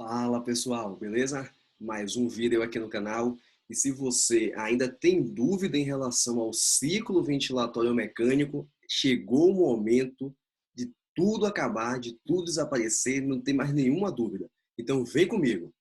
Fala pessoal, beleza? Mais um vídeo aqui no canal. E se você ainda tem dúvida em relação ao ciclo ventilatório mecânico, chegou o momento de tudo acabar, de tudo desaparecer, não tem mais nenhuma dúvida. Então vem comigo.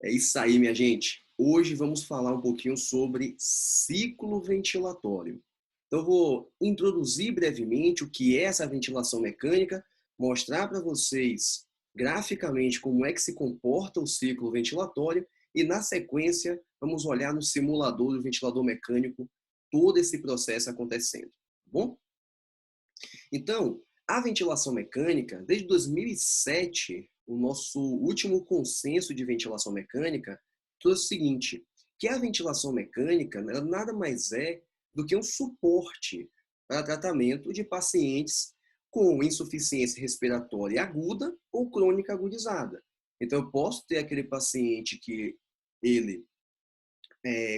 É isso aí, minha gente. Hoje vamos falar um pouquinho sobre ciclo ventilatório. Então, eu vou introduzir brevemente o que é essa ventilação mecânica, mostrar para vocês graficamente como é que se comporta o ciclo ventilatório e, na sequência, vamos olhar no simulador do ventilador mecânico todo esse processo acontecendo. Tá bom? Então, a ventilação mecânica, desde 2007, o nosso último consenso de ventilação mecânica trouxe o seguinte, que a ventilação mecânica nada mais é do que um suporte para tratamento de pacientes com insuficiência respiratória aguda ou crônica agudizada. Então, eu posso ter aquele paciente que ele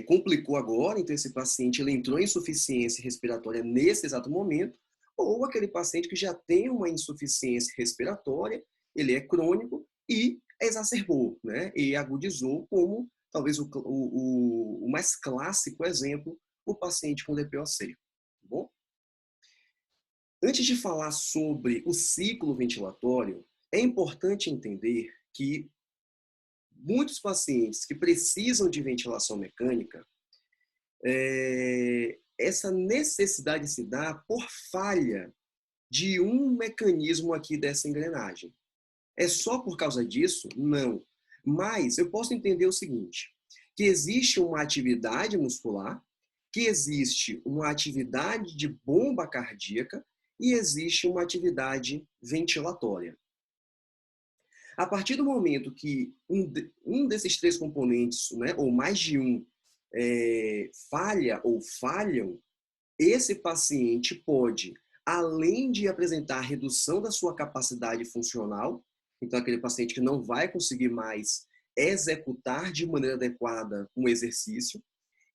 complicou agora, então esse paciente ele entrou em insuficiência respiratória nesse exato momento, ou aquele paciente que já tem uma insuficiência respiratória, ele é crônico e exacerbou, né? E agudizou, como talvez o mais clássico exemplo, o paciente com DPOC. Tá bom? Antes de falar sobre o ciclo ventilatório, é importante entender que muitos pacientes que precisam de ventilação mecânica, essa necessidade se dá por falha de um mecanismo aqui dessa engrenagem. É só por causa disso? Não. Mas eu posso entender o seguinte, que existe uma atividade muscular, que existe uma atividade de bomba cardíaca e existe uma atividade ventilatória. A partir do momento que um desses três componentes, né, ou mais de um, falha ou falham, esse paciente pode, além de apresentar redução da sua capacidade funcional, então aquele paciente que não vai conseguir mais executar de maneira adequada um exercício,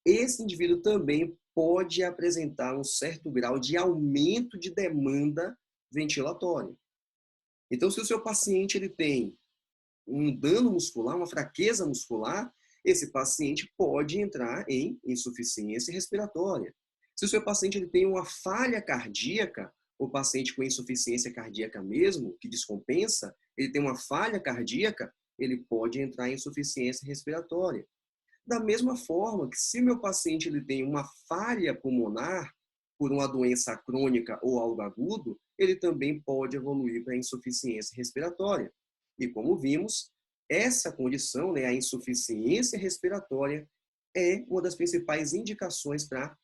esse indivíduo também pode apresentar um certo grau de aumento de demanda ventilatória. Então, se o seu paciente ele tem um dano muscular, uma fraqueza muscular, esse paciente pode entrar em insuficiência respiratória. Se o seu paciente ele tem uma falha cardíaca, o paciente com insuficiência cardíaca mesmo, que descompensa, ele tem uma falha cardíaca, ele pode entrar em insuficiência respiratória. Da mesma forma que se meu paciente ele tem uma falha pulmonar por uma doença crônica ou algo agudo, ele também pode evoluir para insuficiência respiratória. E como vimos, essa condição, né, a insuficiência respiratória, é uma das principais indicações para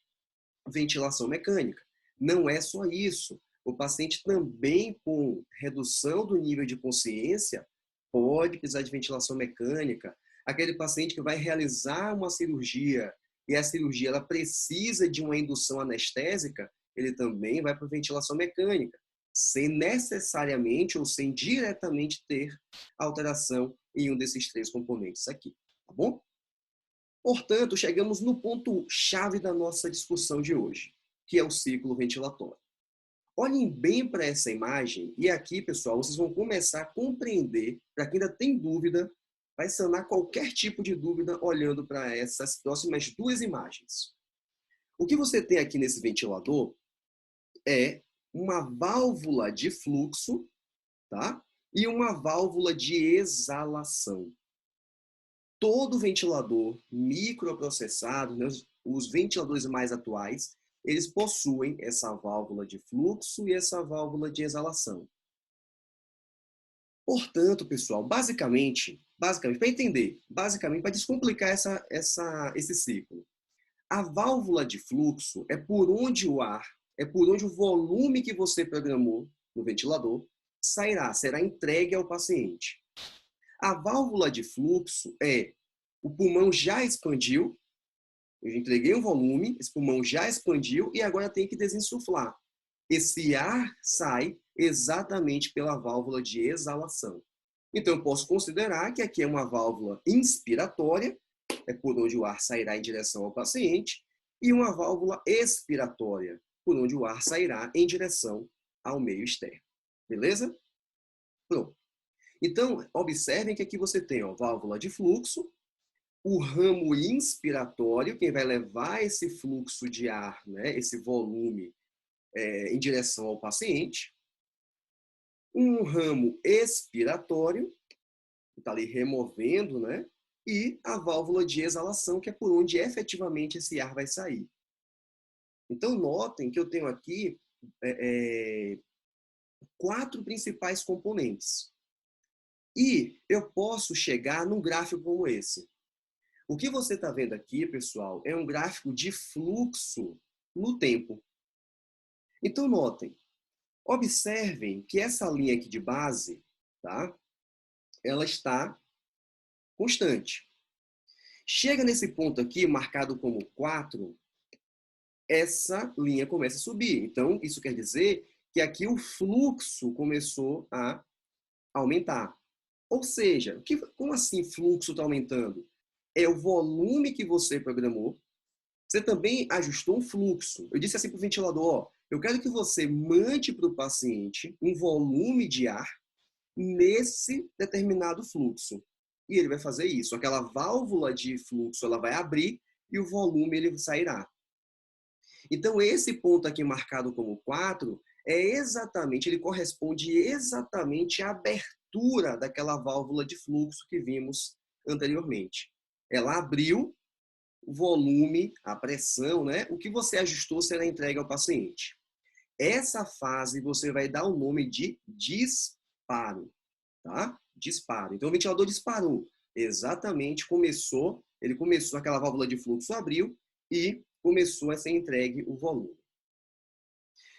ventilação mecânica. Não é só isso. O paciente também com redução do nível de consciência pode precisar de ventilação mecânica. Aquele paciente que vai realizar uma cirurgia e a cirurgia ela precisa de uma indução anestésica, ele também vai para ventilação mecânica, sem necessariamente ou sem diretamente ter alteração em um desses três componentes aqui, tá bom? Portanto, chegamos no ponto-chave da nossa discussão de hoje, que é o ciclo ventilatório. Olhem bem para essa imagem e aqui, pessoal, vocês vão começar a compreender, para quem ainda tem dúvida, vai sanar qualquer tipo de dúvida olhando para essas próximas duas imagens. O que você tem aqui nesse ventilador é uma válvula de fluxo, tá? E uma válvula de exalação. Todo ventilador microprocessado, né, os ventiladores mais atuais, eles possuem essa válvula de fluxo e essa válvula de exalação. Portanto, pessoal, basicamente para entender, basicamente para descomplicar esse ciclo, a válvula de fluxo é por onde o ar, é por onde o volume que você programou no ventilador será entregue ao paciente. A válvula de fluxo é o pulmão já expandiu, eu entreguei um volume, esse pulmão já expandiu e agora tem que desinsuflar. Esse ar sai exatamente pela válvula de exalação. Então, eu posso considerar que aqui é uma válvula inspiratória é por onde o ar sairá em direção ao paciente, e uma válvula expiratória, por onde o ar sairá em direção ao meio externo. Beleza? Pronto. Então, observem que aqui você tem a válvula de fluxo, o ramo inspiratório, quem vai levar esse fluxo de ar, né, esse volume, em direção ao paciente, um ramo expiratório, que está ali removendo, né, e a válvula de exalação, que é por onde efetivamente esse ar vai sair. Então, notem que eu tenho aqui 4 principais componentes. E eu posso chegar num gráfico como esse. O que você está vendo aqui, pessoal, é um gráfico de fluxo no tempo. Então, notem, observem que essa linha aqui de base, tá? Ela está constante. Chega nesse ponto aqui, marcado como 4, essa linha começa a subir. Então, isso quer dizer que aqui o fluxo começou a aumentar. Ou seja, como assim fluxo está aumentando? É o volume que você programou. Você também ajustou um fluxo. Eu disse assim para o ventilador, ó, eu quero que você mande para o paciente um volume de ar nesse determinado fluxo. E ele vai fazer isso. Aquela válvula de fluxo ela vai abrir e o volume ele sairá. Então, esse ponto aqui marcado como 4 ele corresponde exatamente à abertura daquela válvula de fluxo que vimos anteriormente. Ela abriu o volume, a pressão, né? O que você ajustou será entregue ao paciente. Essa fase você vai dar o nome de disparo, tá? Disparo. Então, o ventilador disparou. Exatamente, aquela válvula de fluxo abriu e começou a ser entregue o volume.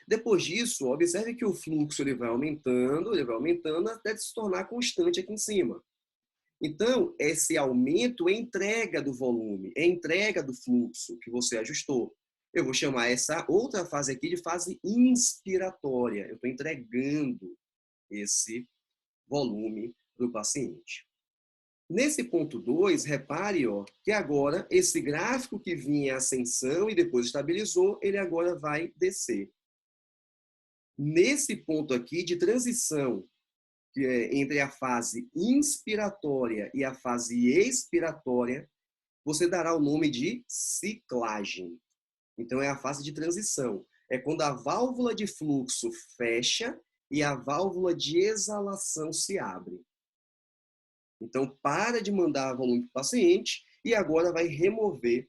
Depois disso, observe que o fluxo ele vai aumentando até se tornar constante aqui em cima. Então, esse aumento é entrega do volume, é entrega do fluxo que você ajustou. Eu vou chamar essa outra fase aqui de fase inspiratória. Eu estou entregando esse volume para o paciente. Nesse ponto 2, repare que agora esse gráfico que vinha em ascensão e depois estabilizou, ele agora vai descer. Nesse ponto aqui de transição, que é entre a fase inspiratória e a fase expiratória, você dará o nome de ciclagem. Então, é a fase de transição. É quando a válvula de fluxo fecha e a válvula de exalação se abre. Então, para de mandar volume para o paciente e agora vai remover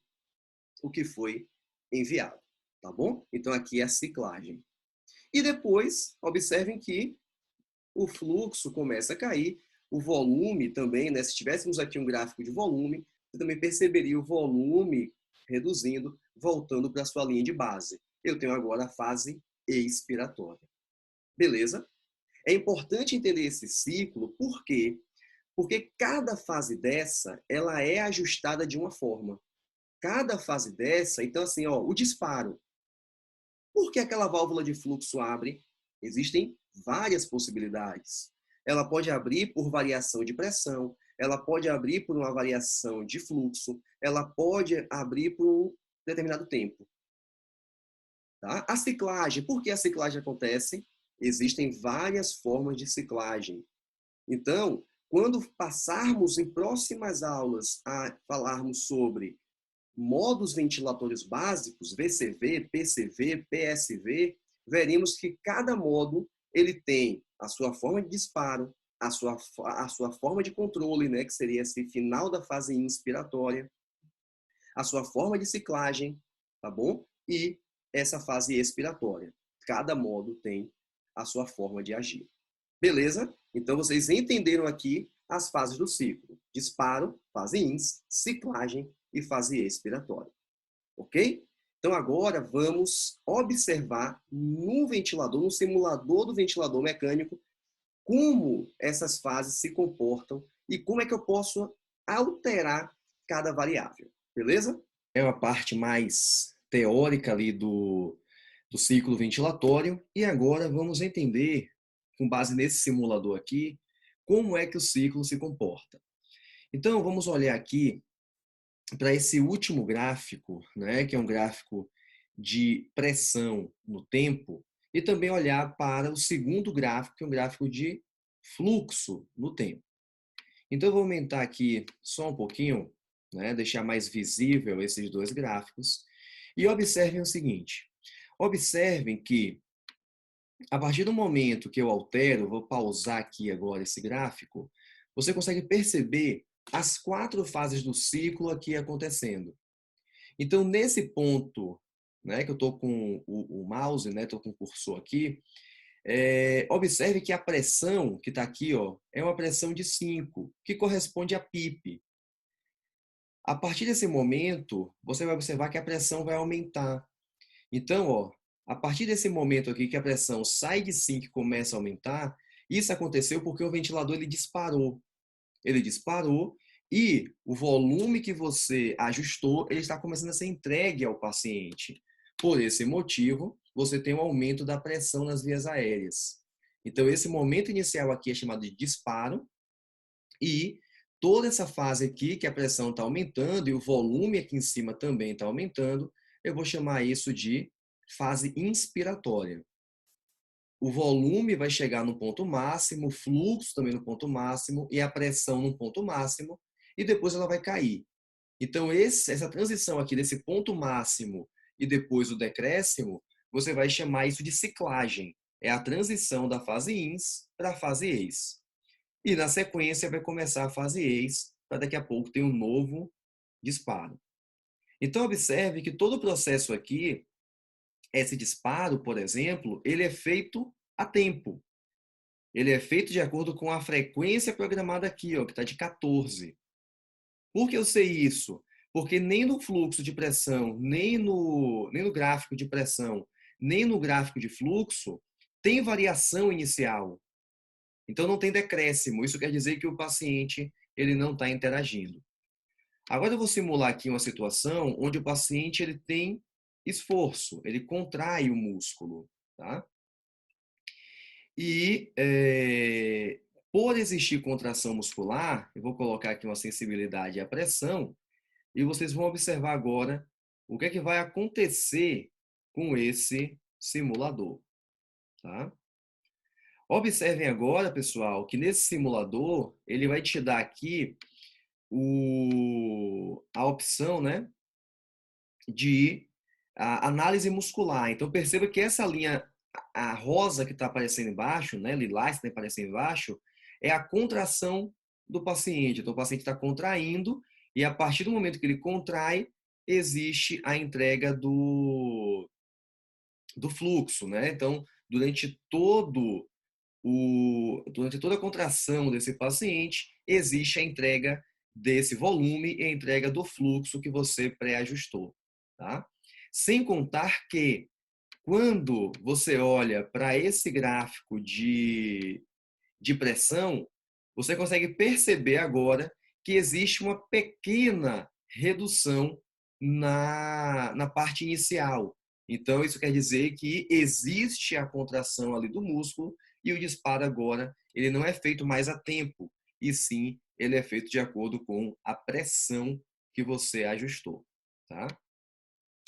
o que foi enviado. Tá bom? Então, aqui é a ciclagem. E depois, observem que o fluxo começa a cair, o volume também, né? Se tivéssemos aqui um gráfico de volume, você também perceberia o volume reduzindo, voltando para a sua linha de base. Eu tenho agora a fase expiratória. Beleza? É importante entender esse ciclo, por quê? Porque cada fase dessa, ela é ajustada de uma forma. Cada fase dessa, então assim, ó, o disparo. Por que aquela válvula de fluxo abre? Existem várias possibilidades. Ela pode abrir por variação de pressão, ela pode abrir por uma variação de fluxo, ela pode abrir por um determinado tempo. Tá? A ciclagem, por que a ciclagem acontece? Existem várias formas de ciclagem. Então, quando passarmos em próximas aulas a falarmos sobre modos ventilatórios básicos, VCV, PCV, PSV, veremos que cada modo ele tem a sua forma de disparo, a sua forma de controle, né, que seria esse final da fase inspiratória, a sua forma de ciclagem, tá bom? E essa fase expiratória. Cada modo tem a sua forma de agir. Beleza? Então vocês entenderam aqui as fases do ciclo: disparo, fase ins, ciclagem e fase expiratória. Ok? Então agora vamos observar no ventilador, no simulador do ventilador mecânico, como essas fases se comportam e como é que eu posso alterar cada variável. Beleza? É a parte mais teórica ali do ciclo ventilatório e agora vamos entender, com base nesse simulador aqui, como é que o ciclo se comporta. Então vamos olhar aqui para esse último gráfico, né, que é um gráfico de pressão no tempo, e também olhar para o segundo gráfico, que é um gráfico de fluxo no tempo. Então, eu vou aumentar aqui só um pouquinho, né, deixar mais visível esses dois gráficos, e observem o seguinte. Observem que, a partir do momento que eu altero, vou pausar aqui agora esse gráfico, você consegue perceber as 4 fases do ciclo aqui acontecendo. Então, nesse ponto, né, que eu estou com o mouse, né, estou com o cursor aqui, observe que a pressão que está aqui, ó, é uma pressão de 5, que corresponde a PIP. A partir desse momento, você vai observar que a pressão vai aumentar. Então, ó, a partir desse momento aqui que a pressão sai de 5 e começa a aumentar, isso aconteceu porque o ventilador ele disparou. Ele disparou e o volume que você ajustou, ele está começando a ser entregue ao paciente. Por esse motivo, você tem um aumento da pressão nas vias aéreas. Então, esse momento inicial aqui é chamado de disparo e toda essa fase aqui, que a pressão está aumentando e o volume aqui em cima também está aumentando, eu vou chamar isso de fase inspiratória. O volume vai chegar no ponto máximo, o fluxo também no ponto máximo e a pressão no ponto máximo, e depois ela vai cair. Então, essa transição aqui desse ponto máximo e depois o decréscimo, você vai chamar isso de ciclagem. É a transição da fase ins para a fase ex. E na sequência vai começar a fase ex, para daqui a pouco ter um novo disparo. Então, observe que todo o processo aqui, esse disparo, por exemplo, ele é feito a tempo. Ele é feito de acordo com a frequência programada aqui, ó, que está de 14. Por que eu sei isso? Porque nem no fluxo de pressão, nem no gráfico de pressão, nem no gráfico de fluxo, tem variação inicial. Então não tem decréscimo. Isso quer dizer que o paciente ele não está interagindo. Agora eu vou simular aqui uma situação onde o paciente ele tem esforço, ele contrai o músculo, tá? E por existir contração muscular, eu vou colocar aqui uma sensibilidade à pressão e vocês vão observar agora o que é que vai acontecer com esse simulador, tá? Observem agora, pessoal, que nesse simulador ele vai te dar aqui a opção, né, de análise muscular. Então perceba que essa linha, a rosa que está aparecendo embaixo, né, lilás que está aparecendo embaixo, é a contração do paciente. Então o paciente está contraindo e a partir do momento que ele contrai, existe a entrega do fluxo, né? Então durante toda a contração desse paciente, existe a entrega desse volume e a entrega do fluxo que você pré-ajustou, tá? Sem contar que, quando você olha para esse gráfico de pressão, você consegue perceber agora que existe uma pequena redução na parte inicial. Então, isso quer dizer que existe a contração ali do músculo e o disparo agora ele não é feito mais a tempo, e sim ele é feito de acordo com a pressão que você ajustou, tá?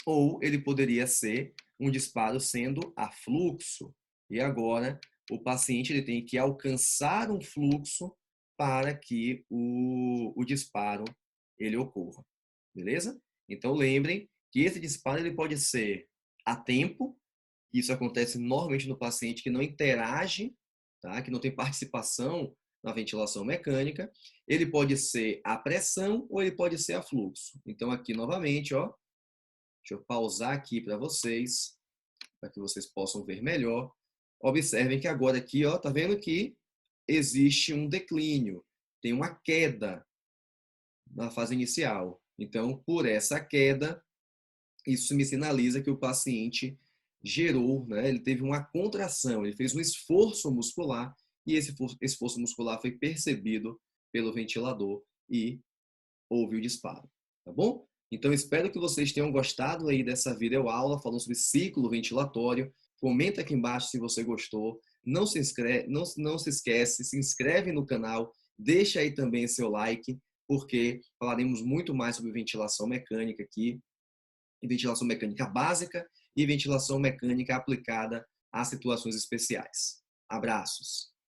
Ou ele poderia ser um disparo sendo a fluxo. E agora o paciente ele tem que alcançar um fluxo para que o disparo ele ocorra. Beleza? Então lembrem que esse disparo ele pode ser a tempo. Isso acontece normalmente no paciente que não interage, tá? Que não tem participação na ventilação mecânica. Ele pode ser a pressão ou ele pode ser a fluxo. Então aqui novamente, ó, deixa eu pausar aqui para vocês, para que vocês possam ver melhor. Observem que agora aqui, ó, tá vendo que existe um declínio, tem uma queda na fase inicial. Então, por essa queda, isso me sinaliza que o paciente gerou, né, ele teve uma contração, ele fez um esforço muscular e esse esforço muscular foi percebido pelo ventilador e houve o disparo, tá bom? Então, espero que vocês tenham gostado aí dessa videoaula falando sobre ciclo ventilatório. Comenta aqui embaixo se você gostou. Não se inscreve, não se esquece, se inscreve no canal, deixa aí também seu like porque falaremos muito mais sobre ventilação mecânica aqui, e ventilação mecânica básica e ventilação mecânica aplicada a situações especiais. Abraços!